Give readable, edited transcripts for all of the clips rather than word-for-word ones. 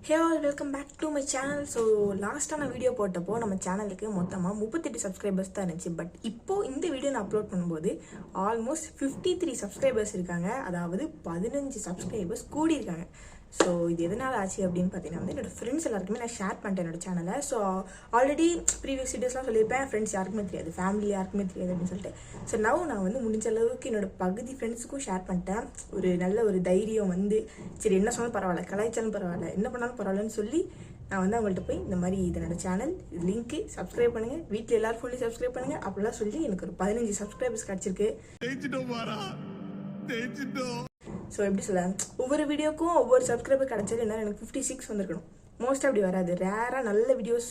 Hey all, welcome back to my channel. So last ஆன video போட்டப்போ நம்ம சேனலுக்கு மொத்தமாக 38 சப்ஸ்கிரைபர்ஸ் தான் இருந்துச்சு. பட் இப்போ இந்த வீடியோ நான் அப்லோட் பண்ணும்போது ஆல்மோஸ்ட் 53 சப்ஸ்கிரைபர்ஸ் இருக்காங்க. அதாவது 15 சப்ஸ்கிரைபர்ஸ் கூடி இருக்காங்க. ஸோ இது எதனால் ஆச்சு அப்படின்னு பார்த்தீங்கன்னா வந்து என்னோட ஃப்ரெண்ட்ஸ் எல்லாருக்குமே நான் ஷேர் பண்ணிட்டேன் என்னோட சேனலை. ஸோ ஆல்ரெடி ப்ரீவியஸ் வீடியோஸ்லாம் சொல்லியிருப்பேன், ஃப்ரெண்ட்ஸ் யாருக்குமே தெரியாது, ஃபேமிலி யாருக்குமே தெரியாது அப்படின்னு சொல்லிட்டு. ஸோ நான் வந்து முடிஞ்ச அளவுக்கு என்னோட பகுதி ஃப்ரெண்ட்ஸுக்கும் ஷேர் பண்ணிட்டேன். ஒரு நல்ல ஒரு தைரியம் வந்து சரி என்ன சொன்னாலும் பரவாயில்ல, கலாய்ச்சாலும் பரவாயில்ல, என்ன பண்ணாலும் பரவாயில்லன்னு சொல்லி நான் வந்து அவங்கள்ட்ட போய் இந்த மாதிரி இதனோட சேனல் லிங்க்கு சப்ஸ்கிரைப் பண்ணுங்கள், வீட்டில் எல்லாரும் ஃபுல்லி சப்ஸ்கிரைப் பண்ணுங்கள் அப்படிலாம் சொல்லி எனக்கு ஒரு 15 சப்ஸ்கிரைபர்ஸ் கிடச்சிருக்கு. ஸோ எப்படி சொல்ல, ஒவ்வொரு வீடியோக்கும் ஒவ்வொரு சப்ஸ்கிரைபர் கிடச்சது என்ன எனக்கு 56 வந்திருக்கணும். மோஸ்ட்டாக அப்படி வராது, ரேராக நல்ல வீடியோஸ்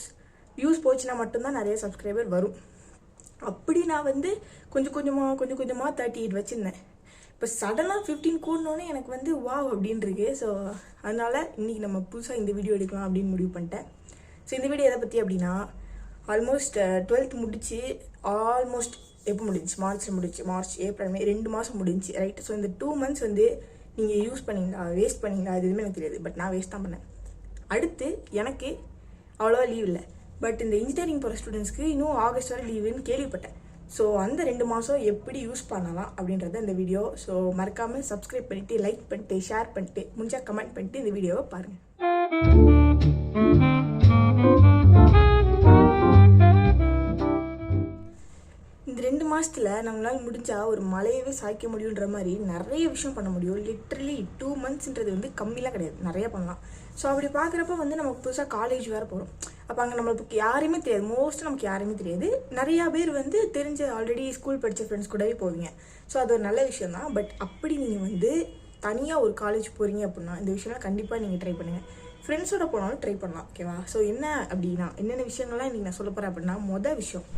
வியூஸ் போச்சுன்னா மட்டும்தான் நிறைய சப்ஸ்கிரைபர் வரும். அப்படி நான் வந்து கொஞ்சம் கொஞ்சமாக 38 வச்சுருந்தேன். இப்போ சடனாக 15 கூடனோடனே எனக்கு வந்து வாவ் அப்படின்ருக்கு. ஸோ அதனால் இன்றைக்கி நம்ம புதுசாக இந்த வீடியோ எடுக்கலாம் அப்படின்னு முடிவு பண்ணிட்டேன். ஸோ இந்த வீடியோ எதை பற்றி அப்படின்னா, ஆல்மோஸ்ட் 12th முடிச்சு ஆல்மோஸ்ட் எப்போ முடிஞ்சு மார்ச்சில் முடிச்சு, மார்ச் ஏப்ரல் மே 2 மாதம் முடிஞ்சு ரைட். ஸோ இந்த 2 months வந்து நீங்கள் யூஸ் பண்ணிங்களா வேஸ்ட் பண்ணிங்களா அது எதுவுமே எனக்கு தெரியாது. பட் நான் வேஸ்ட் தான் பண்ணேன். அடுத்து எனக்கு அவ்வளோவா லீவ் இல்லை. பட் இந்த இன்ஜினியரிங் போகிற ஸ்டூடெண்ட்ஸ்க்கு இன்னும் ஆகஸ்ட் வரை லீவுன்னு கேள்விப்பட்டேன். ஸோ அந்த 2 மாதம் எப்படி யூஸ் பண்ணலாம் அப்படின்றத இந்த வீடியோ. ஸோ மறக்காமல் சப்ஸ்கிரைப் பண்ணிவிட்டு, லைக் பண்ணிட்டு, ஷேர் பண்ணிட்டு, முடிஞ்சா கமெண்ட் பண்ணிட்டு இந்த வீடியோவை பாருங்கள். இந்த 2 மாதத்தில் நம்மளால் முடிஞ்சால் ஒரு மலையவே சாய்க்க முடியுன்ற மாதிரி நிறைய விஷயம் பண்ண முடியும். லிட்ரலி 2 monthsன்றது வந்து கம்மிலாம் கிடையாது, நிறைய பண்ணலாம். ஸோ அப்படி பார்க்குறப்ப வந்து நமக்கு புதுசாக காலேஜ் வேறு போகிறோம். அப்போ அங்கே நம்மளுக்கு யாருமே தெரியாது, மோஸ்ட்டாக நமக்கு யாருமே தெரியாது. நிறையா பேர் வந்து தெரிஞ்ச ஆல்ரெடி ஸ்கூல் படித்த ஃப்ரெண்ட்ஸ் கூடவே போவீங்க. ஸோ அது ஒரு நல்ல விஷயம் தான். பட் அப்படி நீங்கள் வந்து தனியாக ஒரு காலேஜ் போகிறீங்க அப்படின்னா இந்த விஷயம்லாம் கண்டிப்பாக நீங்கள் ட்ரை பண்ணுங்கள். ஃப்ரெண்ட்ஸோட போனாலும் ட்ரை பண்ணலாம், ஓகேவா? ஸோ என்ன அப்படின்னா என்னென்ன விஷயங்கள்லாம் இன்றைக்கி நான் சொல்ல போகிறேன் அப்படின்னா, மொதல் விஷயம்,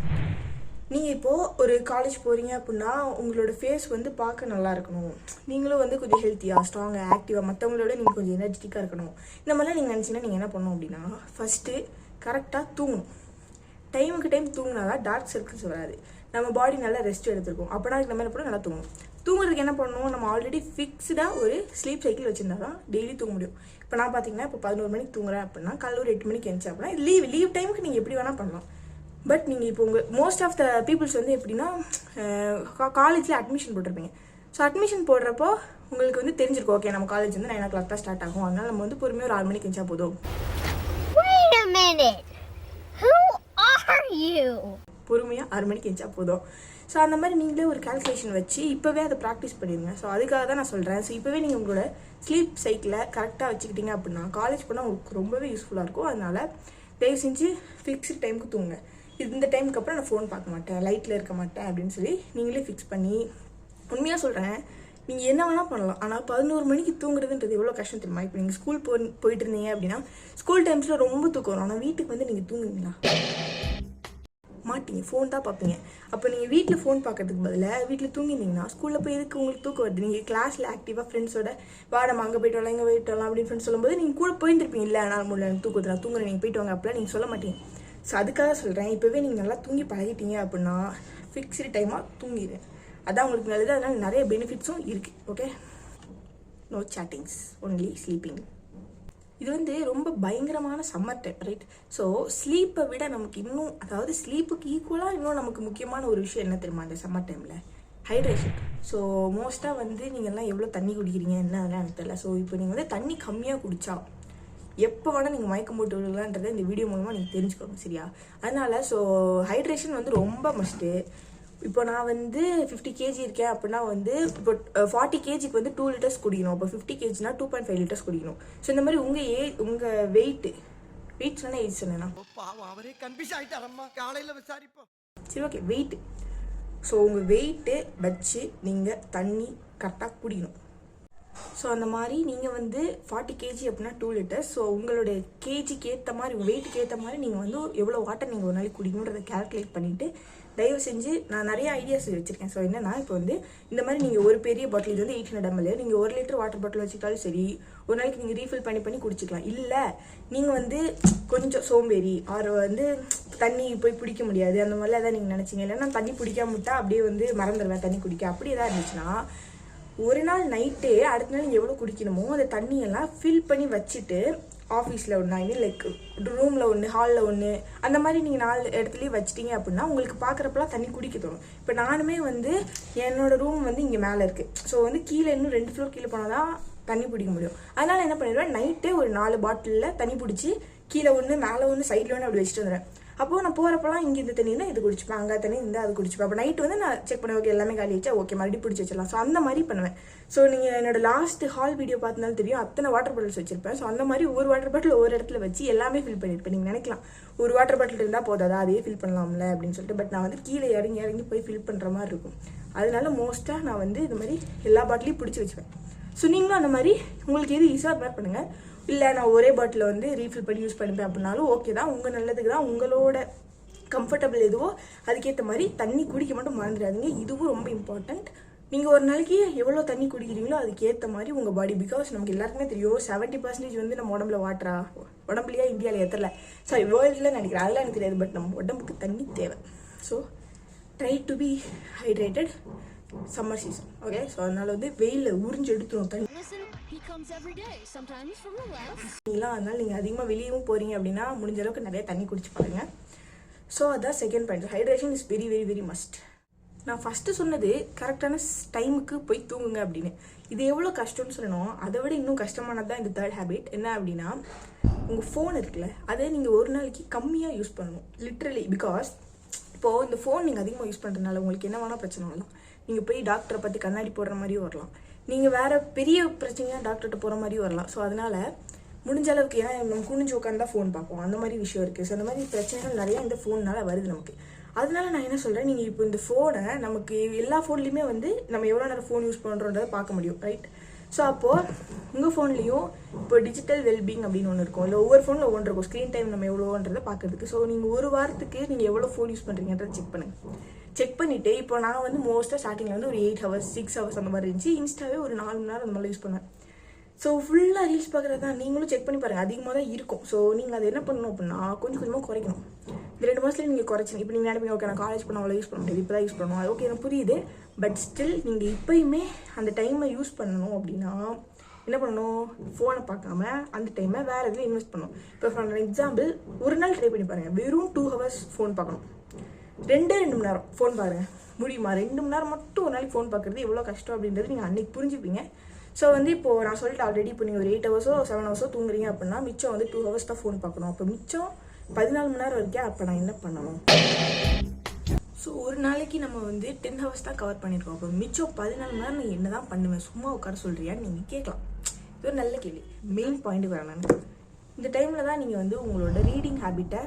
நீங்கள் இப்போது ஒரு காலேஜ் போகிறீங்க அப்படின்னா உங்களோட ஃபேஸ் வந்து பார்க்க நல்லா இருக்கணும். நீங்களும் வந்து கொஞ்சம் ஹெல்த்தியாக, ஸ்ட்ராங்காக, ஆக்டிவாக, மற்றவங்களோட நீங்கள் கொஞ்சம் எனர்ஜெட்டிக்காக இருக்கணும். இந்த மாதிரிலாம் நீங்கள் நினச்சிங்கன்னா நீங்கள் என்ன பண்ணணும் அப்படின்னா, ஃபஸ்ட்டு கரெக்டாக தூங்கணும். டைமுக்கு டைம் தூங்கினா தான் டார்க் சர்க்கிள்ஸ் வராது. நம்ம பாடி நல்லா ரெஸ்ட் எடுத்துருக்கோம். அப்போனா நம்ம என்ன பண்ணணும், நல்லா தூங்கணும். தூங்குறதுக்கு என்ன பண்ணணும், நம்ம ஆல்ரெடி ஃபிக்ஸ்டாக ஒரு ஸ்லீப் சைக்கிள் வச்சுருந்தா தான் டெய்லி தூங்க முடியும். இப்போ நான் பார்த்தீங்கன்னா இப்போ 11 மணிக்கு தூங்குறேன் அப்படின்னா காலையில் ஒரு 8 மணிக்கு எழுந்துச்சு அப்படின்னா லீவ் டைமுக்கு நீங்கள் எப்படி வேணால் பண்ணலாம். பட் நீங்கள் இப்போ உங்கள் மோஸ்ட் ஆஃப் த பீப்புள்ஸ் வந்து எப்படின்னா காலேஜில் அட்மிஷன் போட்டிருப்பீங்க. ஸோ அட்மிஷன் போடுறப்போ உங்களுக்கு வந்து தெரிஞ்சிருக்கும், ஓகே நம்ம காலேஜ் வந்து 9 o'clock தான் ஸ்டார்ட் ஆகும், அதனால நம்ம வந்து பொறுமையாக ஒரு 6 மணிக்கு எழுந்தா போதும். பொறுமையாக 6 மணிக்கு எழுந்தா போதும். ஸோ அந்த மாதிரி நீங்களே ஒரு கால்குலேஷன் வச்சு இப்போவே அதை ப்ராக்டிஸ் பண்ணிடுங்க. ஸோ அதுக்காக தான் நான் சொல்கிறேன். ஸோ இப்போவே நீங்கள் உங்களோட ஸ்லீப் சைக்கிளை கரெக்டாக வச்சுக்கிட்டீங்க அப்படின்னா காலேஜ் போனால் உங்களுக்கு ரொம்பவே யூஸ்ஃபுல்லாக இருக்கும். அதனால் தயவு செஞ்சு ஃபிக்ஸ்டு டைமுக்கு தூங்குங்க. இந்த டைமுக்கு அப்புறம் நான் ஃபோன் பார்க்க மாட்டேன், லைட்டில் இருக்க மாட்டேன் அப்படின்னு சொல்லி நீங்களே ஃபிக்ஸ் பண்ணி, உண்மையாக சொல்கிறேன், நீங்கள் என்ன வேணால் பண்ணலாம். ஆனால் 11 மணிக்கு தூங்குறதுன்றது எவ்வளோ கஷ்டம் தெரியுமா? இப்போ நீங்கள் ஸ்கூல் போயிட்டு இருந்தீங்க அப்படின்னா ஸ்கூல் டைம்ஸில் ரொம்ப தூக்கம் வரும். ஆனால் வீட்டுக்கு வந்து நீங்கள் தூங்குவீங்களா? மாட்டீங்க, ஃபோன் தான் பார்ப்பீங்க. அப்போ நீங்கள் வீட்டில் ஃபோன் பார்க்கறதுக்கு பதிலாக வீட்டில் தூங்கினீங்கன்னா ஸ்கூலில் போய் எதுக்கு உங்களுக்கு தூக்கம் வருது? நீங்கள் கிளாஸில் ஆக்டிவாக ஃப்ரெண்ட்ஸோட நம்ம அங்கே போயிட்டு வரலாம், இங்கே போயிட்டு வரலாம் அப்படின்னு ஃப்ரெண்ட்ஸ் சொல்லும்போது நீங்கள் கூட போயிருந்துருப்பீங்க. இல்லை நான் முடியல, தூக்கத்தில் நான் தூங்குறேன், நீங்கள் போயிட்டு வாங்க அப்படிலாம் நீங்கள் சொல்ல மாட்டீங்க. ஸோ அதுக்காக சொல்கிறேன், இப்போவே நீங்கள் நல்லா தூங்கி பழகிட்டீங்க அப்படின்னா ஃபிக்ஸ்டு டைமாக தூங்கிடுங்க. அதான் உங்களுக்கு நல்லது. அதனால் நிறைய பெனிஃபிட்ஸும் இருக்குது. Okay, no chattings, only sleeping. இது வந்து ரொம்ப பயங்கரமான சம்மர் டைம் ரைட். ஸோ ஸ்லீப்பை விட நமக்கு இன்னும், அதாவது ஸ்லீப்புக்கு ஈக்குவலாக இன்னும் நமக்கு முக்கியமான ஒரு விஷயம் என்ன தெரியுமா இந்த சம்மர் டைமில்? ஹைட்ரேஷன். ஸோ மோஸ்ட்டாக வந்து நீங்கள்லாம் எவ்வளோ தண்ணி குடிக்கிறீங்க என்ன அதெல்லாம் எனக்கு தெரியல. ஸோ இப்போ நீங்கள் வந்து தண்ணி கம்மியாக குடித்தா எப்போ வேணால் நீங்கள் மயக்கம் போட்டு விடுங்களான்றதை இந்த வீடியோ மூலமாக நீங்கள் தெரிஞ்சுக்கோங்க, சரியா? அதனால் ஸோ ஹைட்ரேஷன் வந்து ரொம்ப மஸ்ட்டு. இப்போ நான் வந்து 50 kg இருக்கேன் அப்படின்னா வந்து இப்போ 40 kgக்கு வந்து 2 liters குடிக்கணும். இப்போ 50 kgனா 2.5 liters குடிக்கணும். ஸோ இந்த மாதிரி உங்கள் வெயிட் சொன்னால் ஏஜ் சொன்னேன்னா சரி, ஓகே, வெயிட். ஸோ உங்கள் வெயிட்டு வச்சு நீங்கள் தண்ணி கரெக்டாக குடிக்கணும். ஸோ அந்த மாதிரி நீங்கள் வந்து 40 kg அப்படின்னா 2 liters. ஸோ உங்களோட கேஜிக்கு ஏற்ற மாதிரி, உங்கள் வெயிட்டுக்கு ஏற்ற மாதிரி நீங்கள் வந்து எவ்வளோ வாட்டர் நீங்கள் ஒரு நாளைக்கு குடிக்கணுன்றதை கால்குலேட் பண்ணிவிட்டு தயவு செஞ்சு நான் நிறைய ஐடியாஸ் வச்சுருக்கேன். ஸோ என்னன்னா, இப்போ வந்து இந்த மாதிரி நீங்கள் ஒரு பெரிய பாட்டில், இது வந்து 800 ml, நீங்கள் 1 liter வாட்டர் பாட்டில் வச்சுக்கிட்டாலும் சரி, ஒரு நாளைக்கு நீங்கள் ரீஃபில் பண்ணி குடிச்சிக்கலாம். இல்லை நீங்கள் வந்து கொஞ்சம் சோம்பேறி ஆறு வந்து தண்ணி போய் பிடிக்க முடியாது அந்த மாதிரிலாம் எதாவது நீங்கள் நினச்சிங்க, இல்லைன்னா தண்ணி பிடிக்காம விட்டால் அப்படியே வந்து மறந்துடுவேன் தண்ணி குடிக்க, அப்படி எதாவது இருந்துச்சுன்னா ஒரு நாள் நைட்டே அடுத்த நாள் எவ்வளோ குடிக்கணுமோ அந்த தண்ணியெல்லாம் ஃபில் பண்ணி வச்சுட்டு ஆஃபீஸில் ஒன்று, ஐ மீன் லைக் ரூமில் ஒன்று, ஹாலில் ஒன்று, அந்த மாதிரி நீங்கள் 4 இடத்துலையும் வச்சிட்டிங்க அப்படின்னா உங்களுக்கு பார்க்குறப்பெல்லாம் தண்ணி குடிக்க தோணும். இப்போ நானுமே வந்து என்னோடய ரூம் வந்து இங்கே மேலே இருக்குது. ஸோ வந்து கீழே இன்னும் 2 ஃப்ளோர் கீழே போனால் தான் தண்ணி பிடிக்க முடியும். அதனால் என்ன பண்ணிடுவேன், நைட்டே ஒரு 4 பாட்டிலில் தண்ணி பிடிச்சி கீழே ஒன்று, மேலே ஒன்று, சைடில் ஒன்று அப்படி வச்சுட்டு வந்துடுறேன். அப்போது நான் போகிறப்பெல்லாம் இங்கே இந்த தண்ணினா இது குடிச்சுப்பேன், அங்கே தண்ணி இந்த அது குடிச்சுப்பேன். அப்போ நைட்டு வந்து நான் செக் பண்ணுவேன், ஓகே எல்லாமே காலி ஆச்சா, ஓகே மறுபடியும் பிடிச்சி வச்சிடலாம். ஸோ அந்த மாதிரி பண்ணுவேன். ஸோ நீங்கள் என்னோட லாஸ்ட் ஹால் வீடியோ பார்த்தாலும் தெரியும், அத்தனை வாட்டர் பாட்டில்ஸ் வச்சிருப்பேன். ஸோ அந்த மாதிரி ஒரு வாட்டர் பாட்டில் ஒரு இடத்துல வச்சு எல்லாமே ஃபில் பண்ணியிருப்பேன். நீங்கள் நினைக்கலாம் ஒரு வாட்டர் பாட்டில் இருந்தால் போதாதா, அதையே ஃபில் பண்ணலாம்ல அப்படின்னு சொல்லிட்டு. பட் நான் வந்து கீழே இறங்கி போய் ஃபில் பண்ணுற மாதிரி இருக்கும். அதனால மோஸ்ட்டாக நான் வந்து இது மாதிரி எல்லா பாட்டிலையும் பிடிச்சி வச்சுப்பேன். ஸோ நீங்களும் அந்த மாதிரி உங்களுக்கு எது ஈஸியாக அது மாதிரி பண்ணுங்கள். இல்லை நான் ஒரே பாட்டில் வந்து ரீஃபில் பண்ணி யூஸ் பண்ணிப்பேன் அப்படின்னாலும் ஓகே தான், உங்கள் நல்லதுக்கு தான். உங்களோட கம்ஃபர்டபுள் எதுவோ அதுக்கேற்ற மாதிரி தண்ணி குடிக்க மட்டும் மறந்துடாதீங்க. இதுவும் ரொம்ப இம்பார்ட்டண்ட். நீங்கள் ஒரு நாளைக்கு எவ்வளோ தண்ணி குடிக்கிறீங்களோ அதுக்கேற்ற மாதிரி உங்கள் பாடி, பிகாஸ் நமக்கு எல்லாருக்குமே தெரியும் 70% வந்து நம்ம உடம்புல வாட்டரா, உடம்புலையா இந்தியாவில் ஏற்றல, சாரி வேர்ல்டில் நினைக்கிறேன், அதெல்லாம் எனக்கு தெரியாது. பட் நம்ம உடம்புக்கு தண்ணி தேவை. So try to be hydrated summer season. Okay, so அதனால வந்து வெயிலில் உறிஞ்சு எடுத்துரும் தண்ணி. அதனால நீங்கள் அதிகமாக வெளியவும் போகிறீங்க அப்படின்னா முடிஞ்ச அளவுக்கு நிறைய தண்ணி குடிச்சு பாருங்க. ஸோ அதான் second point. Hydration is very very very must. நான் ஃபஸ்ட்டு சொன்னது கரெக்டான டைமுக்கு போய் தூங்குங்க அப்படின்னு. இது எவ்வளோ கஷ்டம்னு சொல்லணும், அதை விட இன்னும் கஷ்டமானது தான் இந்த 3rd ஹேபிட். என்ன அப்படின்னா, உங்கள் ஃபோன் இருக்குல்ல, அதை நீங்கள் ஒரு நாளைக்கு கம்மியாக யூஸ் பண்ணணும், லிட்ரலி. பிகாஸ் இப்போது இந்த ஃபோன் நீங்கள் அதிகமாக யூஸ் பண்ணுறதுனால உங்களுக்கு என்ன வேணால் பிரச்சனை வரலாம். நீங்கள் போய் டாக்டரை பார்த்து கண்ணாடி போடுற மாதிரியும் வரலாம், நீங்கள் வேறு பெரிய பிரச்சனையாக டாக்டர்கிட்ட போகிற மாதிரியும் வரலாம். ஸோ அதனால் முடிஞ்ச அளவுக்கு, ஏன்னா நம்ம குனிஞ்சு உட்காந்து தான் ஃபோன் பார்ப்போம், அந்த மாதிரி விஷயம் இருக்குது. ஸோ அந்த மாதிரி பிரச்சனைகள் நிறையா இந்த ஃபோன்னால வருது நமக்கு. அதனால நான் என்ன சொல்கிறேன், நீங்கள் இப்போ இந்த ஃபோனை நமக்கு எல்லா ஃபோன்லேயுமே வந்து நம்ம எவ்வளோ நேரம் ஃபோன் யூஸ் பண்ணுறோன்றதை பார்க்க முடியும், ரைட்? ஸோ அப்போது உங்கள் ஃபோன்லேயும் இப்போ டிஜிட்டல் வெல்பீங் அப்படின்னு ஒன்று இருக்கும், இல்லை ஒவ்வொரு ஃபோனில் ஒன்று இருக்கும், ஸ்க்ரீன் டைம் நம்ம எவ்வளோன்றதை பார்க்கறதுக்கு. ஸோ நீங்கள் ஒரு வாரத்துக்கு நீங்கள் எவ்வளோ ஃபோன் யூஸ் பண்ணுறீங்கன்றதை செக் பண்ணுங்கள். செக் பண்ணிவிட்டு, இப்போ நான் வந்து மோஸ்ட்டாக ஸ்டார்டிங்கில் வந்து ஒரு 8 ஹவர்ஸ் 6 ஹவர்ஸ் அந்த மாதிரி இருந்துச்சு. இன்ஸ்டாவே ஒரு 4 மணி நேரம் அந்த மாதிரி யூஸ் பண்ணுவேன். ஸோ ஃபுல்லாக ரீல்ஸ் பார்க்குறது தான். நீங்களும் செக் பண்ணி பாருங்கள், அதிகமாக தான் இருக்கும். ஸோ நீங்கள் அதை என்ன பண்ணணும் அப்படின்னா, கொஞ்சம் கொஞ்சமாக குறைக்கணும். இந்த 2 மாதத்துல நீங்கள் குறைச்சிங்க. இப்போ நீங்கள் நினைப்பீங்க, ஓகே நான் காலேஜ் பண்ண அவ்வளோ யூஸ் பண்ண முடியாது, இப்போ தான் யூஸ் பண்ணுவோம், அது ஓகே எனக்கு புரியுது. பட் ஸ்டில் நீங்கள் இப்போயுமே அந்த டைமை யூஸ் பண்ணணும் அப்படின்னா என்ன பண்ணணும், ஃபோனை பார்க்காம அந்த டைமை வேறு எதுவும் இன்வெஸ்ட் பண்ணணும். இப்போ ஃபார் எக்ஸாம்பிள், ஒரு நாள் ட்ரை பண்ணி பாருங்கள், வெறும் 2 ஹவர்ஸ் ஃபோன் பார்க்கணும், 2 மணி நேரம் ஃபோன் பாருங்கள், முடியுமா? 2 மணி நேரம் மட்டும் ஒரு நாளைக்கு ஃபோன் பார்க்குறது எவ்வளோ கஷ்டம் அப்படின்றது நீங்கள் அன்றைக்கி புரிஞ்சுப்பீங்க. ஸோ வந்து இப்போது நான் சொல்லிட்டு ஆல்ரெடி, இப்போ நீங்கள் ஒரு 8 ஹவர்ஸோ 7 ஹவர்ஸோ தூங்குறீங்க அப்படின்னா மிச்சம் வந்து 2 ஹவர்ஸ் தான் ஃபோன் பார்க்கணும். அப்போ மிச்சம் 14 மணி நேரம் வரைக்கும். அப்போ நான் என்ன பண்ணணும்? ஸோ ஒரு நாளைக்கு நம்ம வந்து 10 ஹவர்ஸ் தான் கவர் பண்ணியிருக்கோம். அப்போ மிச்சம் 14 மணி நேரம் நீ என்ன தான் பண்ணுவேன், சும்மா உட்கார சொல்கிறியான்னு நீங்கள் கேட்கலாம். இது ஒரு நல்ல கேள்வி. மெயின் பாயிண்ட்டு வரேன். இந்த டைமில் தான் நீங்கள் வந்து உங்களோட ரீடிங் ஹேபிட்டை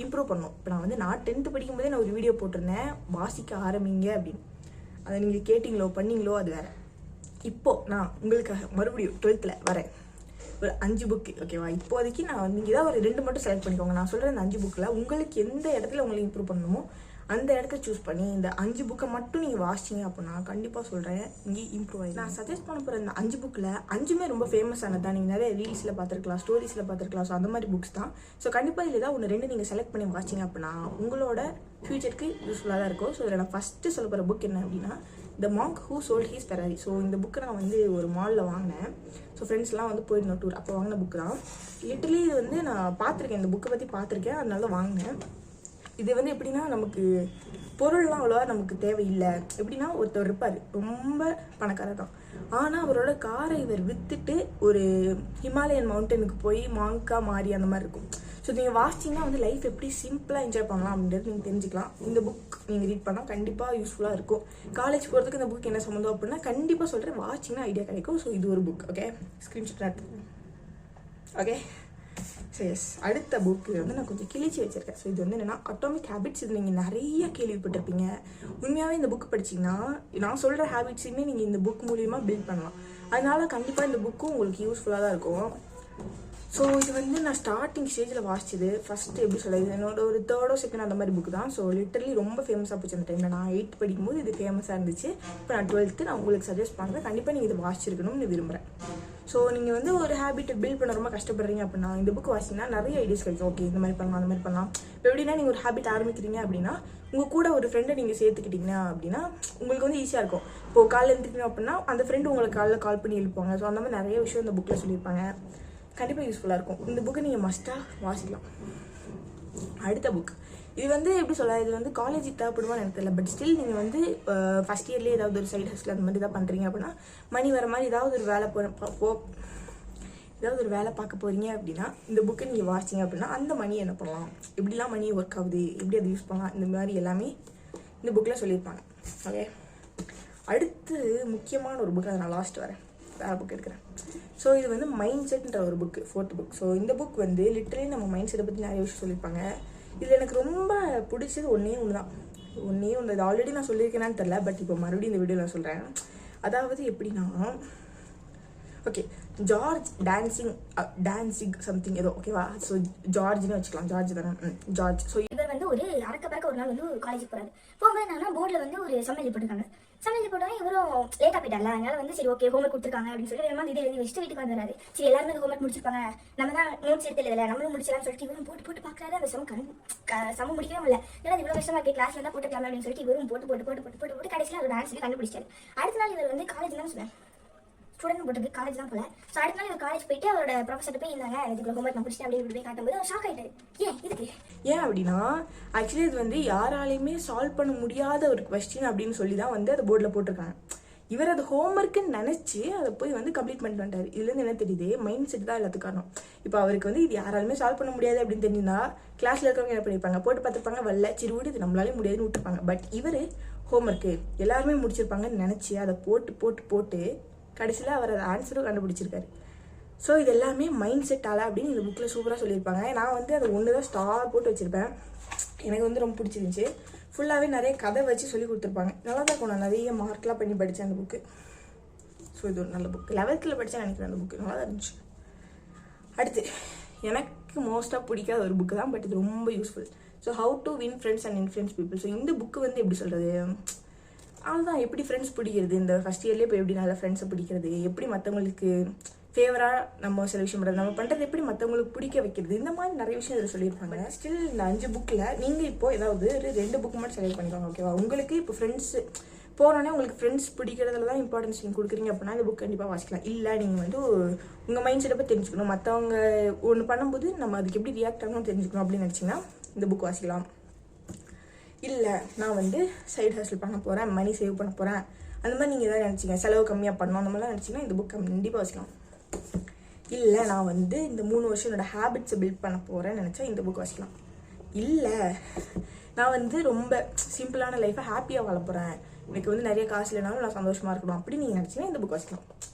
இம்ப்ரூவ் பண்ணணும். இப்போ நான் 10th படிக்கும்போதே நான் ஒரு வீடியோ போட்டிருந்தேன், வாசிக்க ஆரம்பிங்க அப்படின்னு. அதை நீங்கள் கேட்டிங்களோ பண்ணீங்களோ அது வேறு. இப்போது நான் உங்களுக்காக மறுபடியும் 12th வரேன், ஒரு 5 புக்கு, ஓகேவா? இப்போதைக்கு நான் நீங்கள் தான் ஒரு 2 மட்டும் செலக்ட் பண்ணிக்கோங்க. நான் சொல்கிற இந்த 5 புக்கில் உங்களுக்கு எந்த இடத்துல உங்களுக்கு இம்ப்ரூவ் பண்ணணுமோ அந்த இடத்த சூஸ் பண்ணி இந்த 5 புக்கை மட்டும் நீங்கள் வாசிச்சிங்க அப்படின்னா கண்டிப்பாக சொல்கிறேன் இங்கே இம்ப்ரூவ் ஆகி. நான் சஜஸ்ட் பண்ண போகிற இந்த 5 புக்கில் 5மே ரொம்ப ஃபேமஸானது தான். நீங்கள் நிறைய ரீல்ஸில் பார்த்துருக்கலாம், ஸ்டோரிஸில் பார்த்துருக்கலாம். ஸோ அந்த மாதிரி புக்ஸ் தான். ஸோ கண்டிப்பாக இதில் தான் 1-2 நீங்கள் செலக்ட் பண்ணி வாசிச்சிங்க அப்படின்னா உங்களோட ஃபியூச்சருக்கு யூஸ்ஃபுல்லாக தான் இருக்கும். ஸோ இதில் நான் ஃபஸ்ட்டு சொல்ல போகிற புக் என்ன அப்படின்னா, த Monk who sold his Ferrari. So இந்த புக்கை நான் வந்து ஒரு மாலில் வாங்கினேன். ஸோ ஃப்ரெண்ட்ஸ்லாம் வந்து போயிருந்தோம் டூர், அப்போ வாங்கின புக்கு தான். லிட்டரலி இது வந்து நான் பார்த்துருக்கேன், இந்த புக்கை பற்றி பார்த்துருக்கேன், அதனால வாங்கினேன். இது வந்து எப்படின்னா, நமக்கு பொருள்லாம் அவ்வளோவா நமக்கு தேவையில்லை. எப்படின்னா, ஒருத்தர் இருப்பார், ரொம்ப பணக்காரர் தான், ஆனால் அவரோட காரை இவர் விற்றுட்டு ஒரு ஹிமாலயன் மவுண்டனுக்கு போய் மாங்காக மாறி அந்த மாதிரி இருக்கும். ஸோ நீங்கள் வாசிச்சிங்கன்னா வந்து லைஃப் எப்படி சிம்பிளாக என்ஜாய் பண்ணலாம் அப்படின்றது நீங்கள் தெரிஞ்சுக்கலாம். இந்த புக் நீங்கள் ரீட் பண்ணால் கண்டிப்பாக யூஸ்ஃபுல்லாக இருக்கும். காலேஜ் போகிறதுக்கு இந்த புக் என்ன சம்மந்தம் அப்படின்னா கண்டிப்பாக சொல்கிறேன், வாசிச்சிங்கன்னா ஐடியா கிடைக்கும். ஸோ இது ஒரு புக், ஓகே? ஸ்க்ரீன்ஷாட் எடுத்து, ஓகே? ஸோ எஸ், அடுத்த புக்கு வந்து நான் கொஞ்சம் கிழிச்சி வச்சுருக்கேன். ஸோ இது வந்து என்னென்னா அட்டாமிக் ஹேபிட்ஸ். இது நீங்கள் நிறைய கேள்விப்பட்டிருப்பீங்க. உண்மையாகவே இந்த புக் படிச்சிங்கன்னா நான் சொல்கிற ஹேபிட்ஸுமே நீங்கள் இந்த புக் மூலியமாக பில்ட் பண்ணலாம். அதனால கண்டிப்பாக இந்த புக்கும் உங்களுக்கு யூஸ்ஃபுல்லாக தான் இருக்கும். ஸோ இது வந்து நான் ஸ்டார்டிங் ஸ்டேஜில் வாசிச்சது. ஃபஸ்ட்டு எப்படி சொல்லுது, என்னோட ஒரு 3rd or 2nd அந்த மாதிரி புக் தான். ஸோ லிட்டரலி ரொம்ப ஃபேமஸாக போச்சு அந்த டைமில். நான் 8th படிக்கும்போது இது ஃபேமஸாக இருந்துச்சு. இப்போ நான் 12th நான் உங்களுக்கு சஜஸ்ட் பண்ணுறேன், கண்டிப்பாக நீங்கள் இது வாசிச்சிருக்கணும்னு விரும்புகிறேன். ஸோ நீங்கள் வந்து ஒரு ஹேபிட்டை பில்ட் பண்ண ரொம்ப கஷ்டப்படுறீங்க அப்படின்னா இந்த புக் வாசிங்கன்னா நிறைய ஐடியாஸ் கிடைக்கும். ஓகே, இந்த மாதிரி பண்ணலாம், அந்த மாதிரி பண்ணலாம். இப்போ எப்படின்னா, நீங்கள் ஒரு ஹேபிட் ஆரம்பிக்கிறீங்க அப்படின்னா உங்கள் கூட ஒரு ஃப்ரெண்டை நீங்கள் சேர்த்துக்கிட்டீங்க அப்படின்னா உங்களுக்கு வந்து ஈஸியாக இருக்கும். இப்போது காலையில் எழுந்திரிக்கணும் அப்படின்னா அந்த ஃப்ரெண்டு உங்களுக்கு காலையில் கால் பண்ணி எழுப்புவாங்க. ஸோ அந்த மாதிரி நிறைய விஷயம் இந்த புக்கில் சொல்லியிருப்பாங்க. கண்டிப்பாக யூஸ்ஃபுல்லாக இருக்கும். இந்த புக்கை நீங்கள் மஸ்ட்டாக வாசிக்கலாம். அடுத்த புக் இது வந்து எப்படி சொல்ல, இது வந்து காலேஜுக்கு தேவைப்படுவான்னு எனக்கு தெரியல. பட் ஸ்டில் நீங்கள் வந்து ஃபஸ்ட் இயர்லேயே ஏதாவது ஒரு சைடு ஹஸ்டில் அந்த மாதிரி தான் பண்ணுறீங்க அப்படின்னா, மணி வர மாதிரி ஏதாவது ஒரு வேலை பார்க்க போகிறீங்க அப்படின்னா இந்த புக்கை நீங்கள் வாசிச்சிங்க அப்படின்னா அந்த மணி என்ன பண்ணலாம், எப்படிலாம் மணி ஒர்க் ஆகுது, எப்படி அதை யூஸ் பண்ணலாம், இந்த மாதிரி எல்லாமே இந்த புக்கில் சொல்லியிருப்பாங்க. ஓகே, அடுத்து முக்கியமான ஒரு புக், அதை நான் லாஸ்ட் வரேன், வேறு புக் எடுக்கிறேன். ஸோ இது வந்து மைண்ட் செட்ன்ற ஒரு புக்கு, 4th புக். ஸோ இந்த புக் வந்து லிட்டரலி நம்ம மைண்ட் செட்டை பற்றி நிறைய விஷயம் சொல்லியிருப்பாங்க. இதில் எனக்கு ரொம்ப பிடிச்சது ஒன்றே ஒன்று இது ஆல்ரெடி நான் சொல்லியிருக்கேனான்னு தெரில, பட் இப்போ மறுபடியும் இந்த வீடியோ நான் சொல்கிறேன். அதாவது எப்படின்னா, ஓகே, ஜார்ஜ் டான்சிங் சம்திங் ஏதோ, ஓகேவா? ஸோ ஜார்ஜ்னு வச்சுக்கலாம், ஜார்ஜ் தானே, ஜார்ஜ். ஸோ இவர் வந்து ஒரு அறக்க ஒரு நாள் வந்து காலேஜுக்கு போகிறாரு. போகும்போது என்னன்னா போர்டில் வந்து ஒரு சமையல் போட்டிருக்காங்க. சமையல் போட்டோன்னே இவரும் லேட்டாக போயிட்டார்ல, அதனால வந்து சரி ஓகே ஹோம்ஒர்க் கொடுத்துருக்காங்க அப்படின்னு சொல்லி வேணுமா இதை எழுதி வச்சுட்டு வீட்டுக்கு வந்துடுறாரு. சரி எல்லாருமே அந்த ஹோம்ஒர்க் முடிச்சிருப்பாங்க, நம்ம தான் நோட்ஸ் எடுத்து எழுதலை, நம்மளும் முடிச்சிடலாம்னு சொல்லிட்டு இவரும் போட்டு பார்க்குறாரு. அந்த சம முடிக்கவே முடியல. ஏன்னா இவ்வளோ கஷ்டமா இருக்கு, கிளாஸ்ல தான் போட்டுக்கலாம் அப்படின்னு சொல்லிட்டு இவரும் போட்டு கடைசியில் ஒரு டான்ஸ் கண்டுபிடிச்சாரு. அடுத்த நாள் இவர் வந்து காலேஜ் தான் சொல்லுவேன், ஸ்டூடெண்ட் போட்டுருக்கு, காலேஜ் தான் போல. ஸோ அடுத்த நாள் இவர் காலேஜ் போயிட்டு அவரோட ப்ரொஃபஸர் போய் இருந்தாங்க இதுக்கு ஹோம்ஒர்க் நான் முடிச்சிட்டேன் அப்படின்னு போய் காட்டும்போது அவர் ஷாக் ஆகிட்டாரு. ஏன் அப்படின்னா ஆக்சுவலி இது வந்து யாராலையுமே சால்வ் பண்ண முடியாத ஒரு கொஸ்டின் அப்படின்னு சொல்லி தான் வந்து அது போர்டில் போட்டிருக்காங்க. இவர் அது ஹோம்ஒர்க்குன்னு நினச்சி அதை போய் வந்து கம்ப்ளீட் பண்ணிட்டு வந்துட்டார். இதுலேருந்து என்ன தெரியுது, மைண்ட் செட் தான் எல்லாத்துக்கும் காரணம். இப்போ அவருக்கு வந்து இது யாராலுமே சால்வ் பண்ண முடியாது அப்படின்னு தெரிஞ்சிருந்தா கிளாஸில் இருக்கிறவங்க என்ன பண்ணியிருப்பாங்க, போட்டு பார்த்துருப்பாங்க, வரல சரி விடு இது நம்மளாலே முடியாதுன்னு விட்டுருப்பாங்க. பட் இவர் ஹோம்ஒர்க்கு எல்லாருமே முடிச்சிருப்பாங்கன்னு நினச்சி அதை போட்டு கடைசியில் அவர் அதை ஆன்சரும் கண்டுபிடிச்சிருக்காரு. ஸோ இது எல்லாமே மைண்ட் செட்டால் அப்படின்னு இந்த புக்கில் சூப்பராக சொல்லியிருப்பாங்க. நான் வந்து அதை ஒன்று தான் ஸ்டார் போட்டு வச்சுருப்பேன், எனக்கு வந்து ரொம்ப பிடிச்சிருந்துச்சி. ஃபுல்லாகவே நிறைய கதை வச்சு சொல்லி கொடுத்துருப்பாங்க, நல்லா தான் இருக்கும். நான் நிறைய மார்க்லாம் பண்ணி படித்தேன் அந்த புக்கு. ஸோ இது ஒரு நல்ல புக்கு, 11th படித்தேன் நினைக்கிறேன். அந்த புக்கு நல்லா தான் இருந்துச்சு. அடுத்து எனக்கு மோஸ்ட்டாக பிடிக்காத ஒரு புக்கு தான், பட் இது ரொம்ப useful. So how to win friends and influence people. So இந்த புக்கு வந்து எப்படி சொல்கிறது, அதுதான் எப்படி ஃப்ரெண்ட்ஸ் பிடிக்கிறது, இந்த ஃபஸ்ட் இயர்லேயே இப்போ எப்படி நல்ல ஃப்ரெண்ட்ஸை பிடிக்கிறது, எப்படி மற்றவங்களுக்கு ஃபேவராக நம்ம சில விஷயம் பண்ணுறது, நம்ம பண்ணுறது எப்படி மற்றவங்களுக்கு பிடிக்க வைக்கிறது, இந்த மாதிரி நிறைய விஷயம் இதில் சொல்லியிருப்பாங்க. ஸ்டில் இந்த 5 புக்கில் நீங்கள் இப்போ ஏதாவது 2 புக்கு மட்டும் செலக்ட் பண்ணிக்கோங்க, ஓகேவா? உங்களுக்கு இப்போ ஃப்ரெண்ட்ஸு போனோடனே உங்களுக்கு ஃப்ரெண்ட்ஸ் பிடிக்கிறதுல தான் இம்பார்ட்டன்ஸ் நீங்கள் கொடுக்குறீங்க அப்படின்னா இந்த புக் கண்டிப்பாக வாசிக்கலாம். இல்லை நீங்கள் வந்து உங்கள் மைண்ட் செட்டை பற்றி தெரிஞ்சுக்கணும், மற்றவங்க ஒன்று பண்ணும்போது நம்ம அதுக்கு எப்படி ரியாக்ட் ஆகணும்னு தெரிஞ்சுக்கணும் அப்படின்னு நினச்சிங்கன்னா இந்த புக் வாசிக்கலாம். இல்லை நான் வந்து சைடு ஹஸ்ல் பண்ண போகிறேன், மணி சேவ் பண்ண போகிறேன், அந்த மாதிரி நீங்கள் எதாவது நினச்சிங்க, செலவு கம்மியாக பண்ணணும் அந்த மாதிரிலாம் நினச்சிங்கன்னா இந்த புக் கண்டிப்பாக வாசிக்கலாம். இல்லை நான் வந்து இந்த 3 வருஷம் என்னோடய ஹேபிட்ஸை பில்ட் பண்ண போகிறேன்னு நினச்சா இந்த புக் வாசிக்கலாம். இல்லை நான் வந்து ரொம்ப சிம்பிளான லைஃப்பை ஹாப்பியாக வாழ போகிறேன், எனக்கு வந்து நிறைய காசு இல்லைனாலும் நான் சந்தோஷமாக இருக்கணும் அப்படி நீங்கள் நினச்சிங்கன்னா இந்த புக் வாசிக்கலாம்.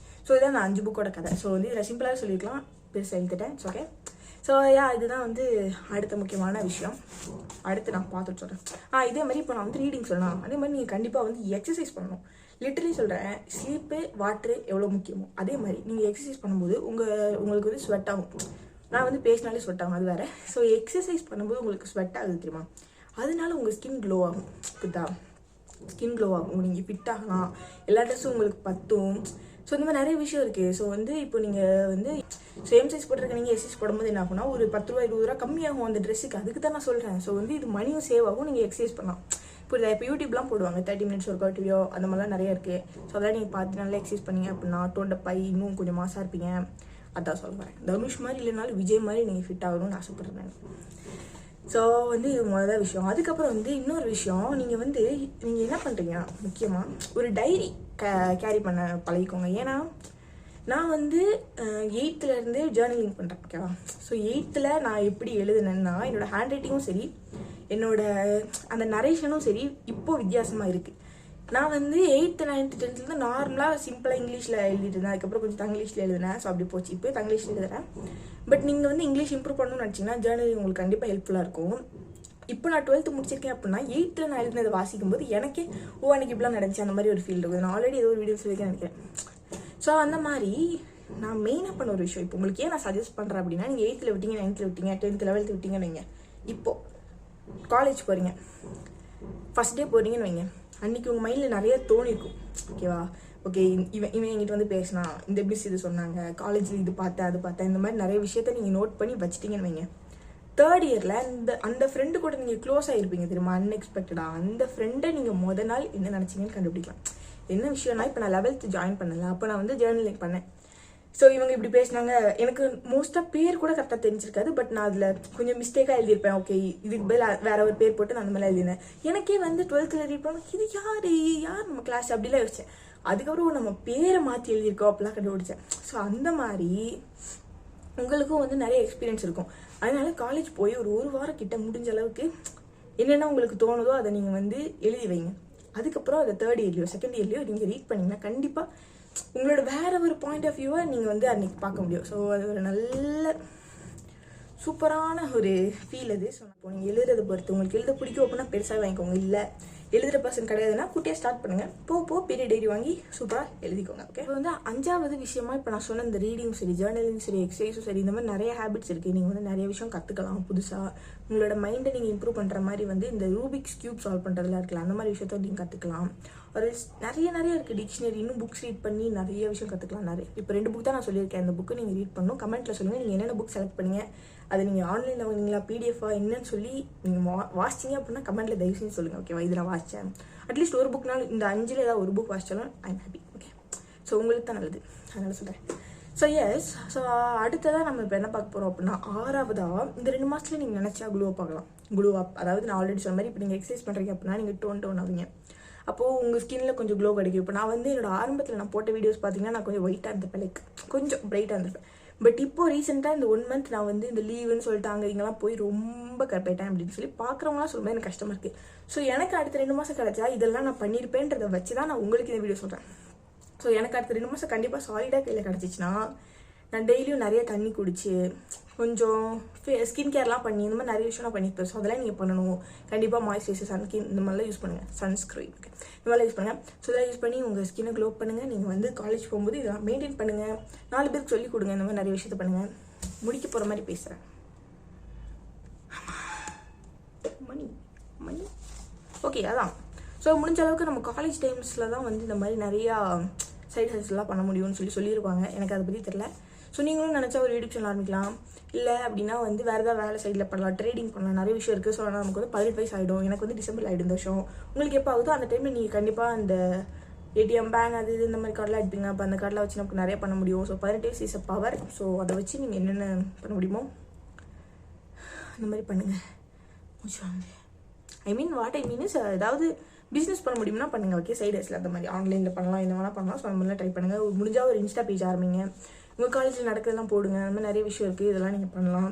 ஸோ இதான் நான் 5 புக்கோட கதை. ஸோ வந்து இதில் சிம்பிளாக சொல்லியிருக்கலாம், பெருசாக எழுத்துட்டேன். ஓகே, ஸோ இதுதான் வந்து அடுத்த முக்கியமான விஷயம். அடுத்து நான் பார்த்துட்டு சொல்கிறேன். இதே மாதிரி இப்போ நான் வந்து ரீடிங் சொல்லலாம், அதே மாதிரி நீங்கள் கண்டிப்பாக வந்து எக்ஸசைஸ் பண்ணணும். லிட்டரலி சொல்கிறேன், ஸ்லீப்பு வாட்ரு எவ்வளோ முக்கியமோ அதே மாதிரி நீங்கள் எக்ஸசைஸ் பண்ணும்போது உங்களுக்கு வந்து ஸ்வெட் ஆகும். நான் வந்து பேசினாலே ஸ்வெட் ஆகும், அது வேறு. ஸோ எக்ஸசைஸ் பண்ணும்போது உங்களுக்கு ஸ்வெட் ஆகுது தெரியுமா, அதனால உங்கள் ஸ்கின் க்ளோ ஆகும். புரியுதா, ஸ்கின் க்ளோ ஆகும், நீங்கள் ஃபிட் ஆகலாம், எல்லா ட்ரெஸ்ஸும் உங்களுக்கு பத்தும். ஸோ இந்த மாதிரி நிறைய விஷயம் இருக்குது. ஸோ வந்து இப்போ நீங்கள் வந்து சேம் சைஸ் போட்டிருக்க நீங்கள் எக்ஸசைஸ் போடும்போது என்ன ஆகும்னா ஒரு 10 ரூபா 20 ரூபா கம்மியாகும் அந்த ட்ரெஸ்ஸுக்கு. அதுக்கு தான் நான் சொல்கிறேன். ஸோ வந்து இது மணியும் சேவ் ஆகும், நீங்கள் எக்ஸசைஸ் பண்ணலாம். புரியுதா? இப்போ யூடியூப்லாம் போடுவாங்க 30 minutes ஒர்க் அவுட் வீடியோ, அந்த மாதிரிலாம் நிறைய இருக்குது. ஸோ அதெல்லாம் நீங்கள் பார்த்து நல்லா எக்ஸசைஸ் பண்ணீங்க அப்படின்னா டோண்டப்பை இன்னும் கொஞ்சம் மாசாக இருப்பீங்க. அதான் சொல்கிறேன். தனுஷ் மாதிரி இல்லைனாலும் விஜய் மாதிரி நீங்கள் ஃபிட் ஆகணும்னு ஆசைப்படுறேன். ஸோ வந்து இது முதல் விஷயம். அதுக்கப்புறம் வந்து இன்னொரு விஷயம், நீங்கள் என்ன பண்ணுறீங்க, முக்கியமாக ஒரு டைரி கேரி பண்ண பழகிக்கோங்க. ஏன்னா நான் வந்து 8th ஜேர்னலிங் பண்ணுறேன், ஓகேவா? ஸோ 8th நான் எப்படி எழுதுனேன்னா என்னோடய ஹேண்ட் ரைட்டிங்கும் சரி என்னோட அந்த நரேஷனும் சரி இப்போது வித்தியாசமாக இருக்குது. நான் வந்து 8th 9th 10th நார்மலாக சிம்பிளாக இங்கிலீஷில் எழுதிட்டு இருந்தேன். அதுக்கப்புறம் கொஞ்சம் தங்கிலீஷில் எழுதினேன். ஸோ அப்படி போச்சு. இப்போ தங்கிலீஷில் எழுதுறேன். பட் நீங்கள் வந்து இங்கிலீஷ் இம்ப்ரூவ் பண்ணணும்னு நினச்சிங்கன்னா ஜேர்னலிங் உங்களுக்கு கண்டிப்பாக ஹெல்ப்ஃபுல்லாக இருக்கும். இப்போ நான் 12th முடிச்சிருக்கேன் அப்படின்னா 8th நான் எழுதினதை வாசிக்கும் போது எனக்கே அன்றைக்கி இப்படிலாம் நடந்துச்சு அந்த மாதிரி ஒரு ஃபீல் இருக்குது. நான் ஆல்ரெடி ஏதோ ஒரு வீடியோ சொல்லியிருக்கேன் நினைக்கிறேன். ஸோ அந்த மாதிரி நான் மெயினாக பண்ண ஒரு விஷயம், இப்போ உங்களுக்கு ஏன் நான் சஜஸ்ட் பண்ணுறேன் அப்படின்னா, நீங்கள் 8th விட்டீங்க, 9th விட்டீங்க, 10th 11th விட்டீங்கன்னு வைங்க, இப்போது காலேஜ் போகிறீங்க, ஃபஸ்ட் டே போகிறீங்கன்னு வைங்க, அன்றைக்கி உங்கள் மைண்டில் நிறைய தோணிருக்கும், ஓகேவா? ஓகே இவன் என்கிட்ட வந்து பேசினா, இந்த மிஸ் இது சொன்னாங்க, காலேஜில் இது பார்த்தேன் அது பார்த்தேன், இந்த மாதிரி நிறைய விஷயத்த நீங்கள் நோட் பண்ணி வச்சிட்டிங்கன்னு வைங்க. 3rd இயரில் அந்த ஃப்ரெண்டு கூட நீங்கள் க்ளோஸ் ஆகிருப்பீங்க தெரியுமா, அன்எக்ஸ்பெக்டடாக. அந்த ஃப்ரெண்டை நீங்கள் மொதல் நாள் என்ன நினச்சிங்கன்னு கண்டுபிடிக்கலாம். என்ன விஷயம்னா, இப்போ நான் 11th ஜாயின் பண்ணல, அப்போ நான் வந்து ஜேர்னலிங் பண்ணேன். ஸோ இவங்க இப்படி பேசினாங்க. எனக்கு மோஸ்ட்டாக பேர் கூட கரெக்டாக தெரிஞ்சிருக்காது. பட் நான் அதில் கொஞ்சம் மிஸ்டேக்காக எழுதியிருப்பேன். ஓகே, இதுக்கு பதில் வேற ஒரு பேர் போட்டு நான் அந்த மாதிரிலாம் எழுதினேன். எனக்கே வந்து 12th ரீட் பண்ணோம், இது யார் நம்ம கிளாஸ் அப்படிலாம் யோசிச்சேன். அதுக்கப்புறம் நம்ம பேரை மாற்றி எழுதியிருக்கோம் அப்படிலாம் கண்டுபிடிச்சேன். ஸோ அந்த மாதிரி உங்களுக்கும் வந்து நிறைய எக்ஸ்பீரியன்ஸ் இருக்கும். அதனால காலேஜ் போய் ஒரு வாரம் கிட்ட முடிஞ்ச அளவுக்கு என்னென்ன உங்களுக்கு தோணுதோ அதை நீங்கள் வந்து எழுதி வைங்க. அதுக்கப்புறம் அதை 3rd இயர்லையோ 2nd இயர்லையோ நீங்கள் ரீட் பண்ணிங்கன்னா கண்டிப்பாக உங்களோட வேற ஒரு பாயிண்ட் ஆஃப் வியூவை நீங்கள் வந்து அன்னைக்கு பார்க்க முடியும். ஸோ அது ஒரு நல்ல சூப்பரான ஒரு ஃபீல் அது. ஸோ இப்போ நீங்கள் எழுதுறதை பொறுத்து உங்களுக்கு எழுத பிடிக்கும் அப்படின்னா பெருசாக வாங்கிக்கோங்க. இல்லை எழுதுகிற பர்சன் கிடையாதுன்னா குட்டியாக ஸ்டார்ட் பண்ணுங்கள். போ பெரிய டைரி வாங்கி சூப்பராக எழுதிக்கோங்க. ஓகே, இப்போ வந்து 5வது விஷயமா இப்போ நான் சொன்ன இந்த ரீடிங் சரி, ஜேர்னலிங் சரி, எக்ஸசைஸும் சரி, இந்த மாதிரி நிறைய ஹேபிட்ஸ் இருக்குது. நீங்கள் வந்து நிறைய விஷயம் கற்றுக்கலாம். புதுசாக உங்களோட மைண்டை நீங்கள் இம்ப்ரூவ் பண்ணுற மாதிரி வந்து இந்த ரூபிக்ஸ் கியூப் சால்வ் பண்ணுறதுலாம் இருக்கலாம். அந்த மாதிரி விஷயத்த நீங்கள் கற்றுக்கலாம். ஒரு நிறைய இருக்குது டிக்ஷனரி. இன்னும் புக்ஸ் ரீட் பண்ணி நிறைய விஷயம் கற்றுக்கலாம். இப்போ 2 புக் தான் நான் சொல்லியிருக்கேன். அந்த புக்கு நீங்கள் ரீட் பண்ணணும். கமெண்ட்டில் சொல்லுங்கள் நீங்கள் என்னென்ன புக் செலக்ட் பண்ணீங்க, அதை நீங்கள் ஆன்லைனில் வாங்கினீங்களா, பிடிஎஃபா என்னன்னு சொல்லி நீங்கள் வாசிச்சிங்க அப்படின்னா கமெண்ட்டில் தயவு செஞ்சு சொல்லுங்கள். ஓகேவா, இது நான் வாசித்தேன். அட்லீஸ்ட் ஒரு புக்னாலும் இந்த 5ல் ஏதாவது ஒரு புக் வாசிச்சாலும் ஐம் ஹாப்பி. ஓகே, ஸோ உங்களுக்கு தான் நல்லது, அதனால சொல்கிறேன். ஸோ எஸ், ஸோ அடுத்ததாக நம்ம இப்போ என்ன பார்க்க போகிறோம் அப்படின்னா 6வதாக இந்த 2 மாதத்துல நீங்கள் நினச்சா க்ளூ பார்க்கலாம். க்ளூ அப், அதாவது நான் ஆல்ரெடி சொன்ன மாதிரி இப்போ நீங்கள் எக்ஸசைஸ் பண்ணுறீங்க அப்படின்னா நீங்கள் டோன் ஆவீங்க. அப்போது உங்கள் ஸ்கின்னில் கொஞ்சம் க்ளோ கிடைக்கும். இப்போ நான் வந்து என்னோட ஆரம்பத்தில் நான் போட்ட வீடியோஸ் பார்த்தீங்கன்னா நான் கொஞ்சம் ஒயிட்டாக இருந்திருப்பேன், லைக் கொஞ்சம் பிரைட்டாக இருந்திருப்பேன். பட் இப்போ ரீசெண்டாக இந்த 1 மந்த் நான் வந்து இந்த லீவுன்னு சொல்லிட்டு அங்கே இங்கெல்லாம் போய் ரொம்ப கரெக்டாயிட்டேன் அப்படின்னு சொல்லி பார்க்குறவங்களாம் சொல்லும்போது எனக்கு கஷ்டமாக இருக்குது. ஸோ எனக்கு அடுத்த 2 மாதம் கிடச்சா இதெல்லாம் நான் பண்ணியிருப்பேன்றதை வச்சு தான் நான் உங்களுக்கு இந்த வீடியோ சொல்கிறேன். ஸோ எனக்கு அடுத்த 2 மாதம் கண்டிப்பாக சாலிடாக கையில் கிடச்சிச்சின்னா நான் டெய்லியும் நிறைய தண்ணி குடிச்சு கொஞ்சம் ஸ்கின் கேர்லாம் பண்ணி இந்த மாதிரி நிறைய விஷயம் நான் பண்ணியிருப்பேன். ஸோ அதெல்லாம் நீங்கள் பண்ணணும். கண்டிப்பாக மாய்ஸ்சரைசர், சன்ஸ்கிரீன் இந்த மாதிரிலாம் யூஸ் பண்ணுங்கள். சன்ஸ்க்ரீன் இந்த மாதிரிலாம் யூஸ் பண்ணுங்கள். ஸோ இதெல்லாம் யூஸ் பண்ணி உங்கள் ஸ்கின்னை க்ளோ பண்ணுங்கள். நீங்கள் வந்து காலேஜ் போகும்போது இதெல்லாம் மெயின்டைன் பண்ணுங்கள். 4 பேருக்கு சொல்லிக் கொடுங்க. இந்த மாதிரி நிறைய விஷயத்த பண்ணுங்கள். முடிக்க போகிற மாதிரி பேசுகிறேன். மணி ஓகே, அதான். ஸோ முடிஞ்ச அளவுக்கு நம்ம காலேஜ் டைம்ஸில் தான் வந்து இந்த மாதிரி நிறையா சைட் ஹஸ்லாம் பண்ண முடியும்னு சொல்லியிருப்பாங்க. எனக்கு அதை பற்றி தெரில. ஸோ நீங்களும் நினச்சா ஒரு யூடியூப் சேனல் ஆரம்பிக்கலாம். இல்லை அப்படின்னா வந்து வேறு ஏதாவது வேலை சைடில் பண்ணலாம், ட்ரேடிங் பண்ணலாம், நிறைய விஷயம் இருக்குது. ஸோ நமக்கு வந்து 18 வயசு ஆகிடும். எனக்கு வந்து டிசம்பர் ஆகிடும் இந்த வருஷம். உங்களுக்கு எப்போ ஆகுதோ அந்த டைமில் நீங்கள் கண்டிப்பாக அந்த ஏடிஎம் பேங்க் அது இந்த மாதிரி கார்டெலாம் எடுப்பீங்க. அப்போ அந்த கார்டில் வச்சு நமக்கு நிறைய பண்ண முடியும். ஸோ 18 வயசு இஸ் அ பவர். ஸோ அதை வச்சு நீங்கள் என்னென்ன பண்ண முடியுமோ அந்த மாதிரி பண்ணுங்கள். வாட் ஐ மீன் இஸ் ஏதாவது பிஸ்னஸ் பண்ண முடியும்னா பண்ணுங்கள். ஓகே, சைட் ஹஸ்ல அந்த மாதிரி ஆன்லைனில் பண்ணலாம், இந்த மாதிரிலாம் பண்ணலாம். ஸோ அந்த மாதிரிலாம் ட்ரை பண்ணுங்கள். முடிஞ்சால் ஒரு இன்ஸ்டா பேஜ் ஆரம்பிங்க. உங்கள் காலேஜில் நடக்கிறதெல்லாம் போடுங்க. அந்த மாதிரி நிறைய விஷயம் இருக்குது. இதெல்லாம் நீங்கள் பண்ணலாம்.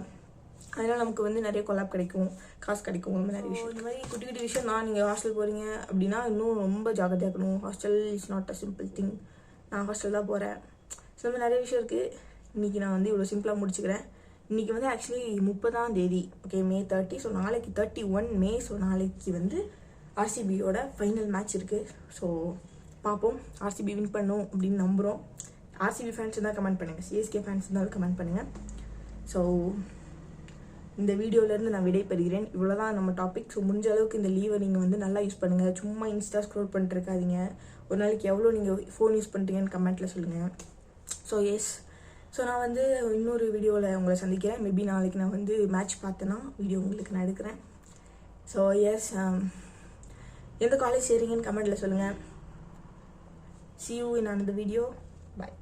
அதனால் நமக்கு வந்து நிறைய கொலாப் கிடைக்கும், காசு கிடைக்கும். இந்த மாதிரி நிறைய விஷயம், இந்த மாதிரி குட்டி குட்டி விஷயம். நீங்கள் ஹாஸ்டல் போகிறீங்க அப்படின்னா இன்னும் ரொம்ப ஜாக்கிரதையாக இருக்கணும். Hostel is not a simple thing. நான் ஹாஸ்டல் தான் போகிறேன். ஸோ இந்த மாதிரி நிறைய விஷயம் இருக்குது. இன்றைக்கி நான் வந்து இவ்வளோ சிம்பிளாக முடிச்சுக்கிறேன். இன்றைக்கி வந்து ஆக்சுவலி 30ஆம் தேதி, ஓகே, May 30. ஸோ நாளைக்கு 31 May. ஸோ நாளைக்கு வந்து ஆர்சிபியோட ஃபைனல் மேட்ச் இருக்குது. ஸோ பார்ப்போம். ஆர்சிபி வின் பண்ணும் அப்படின்னு நம்புகிறோம். ஆர்சிபி ஃபேன்ஸ் தான் கமெண்ட் பண்ணுங்கள், சிஎஸ்கே ஃபேன்ஸ் தான் கமெண்ட் பண்ணுங்கள். ஸோ இந்த வீடியோலேருந்து நான் விடைபெறுகிறேன். இவ்வளோதான் நம்ம டாபிக். ஸோ முடிஞ்ச அளவுக்கு இந்த லீவை நீங்கள் வந்து நல்லா யூஸ் பண்ணுங்கள். சும்மா இன்ஸ்டா ஸ்க்ரோல் பண்ணிட்டு இருக்காதீங்க. ஒரு நாளைக்கு எவ்வளோ நீங்கள் ஃபோன் யூஸ் பண்ணுறீங்கன்னு கமெண்ட்டில் சொல்லுங்கள். ஸோ எஸ், ஸோ நான் வந்து இன்னொரு வீடியோவில் உங்களை சந்திக்கிறேன். மேபி நாளைக்கு நான் வந்து மேட்ச் பார்த்தேன்னா வீடியோ உங்களுக்கு நான் எடுக்கிறேன். ஸோ எஸ், எந்த காலேஜ் சேருங்கன்னு கமெண்ட்டில் சொல்லுங்கள். See you in another video. Bye.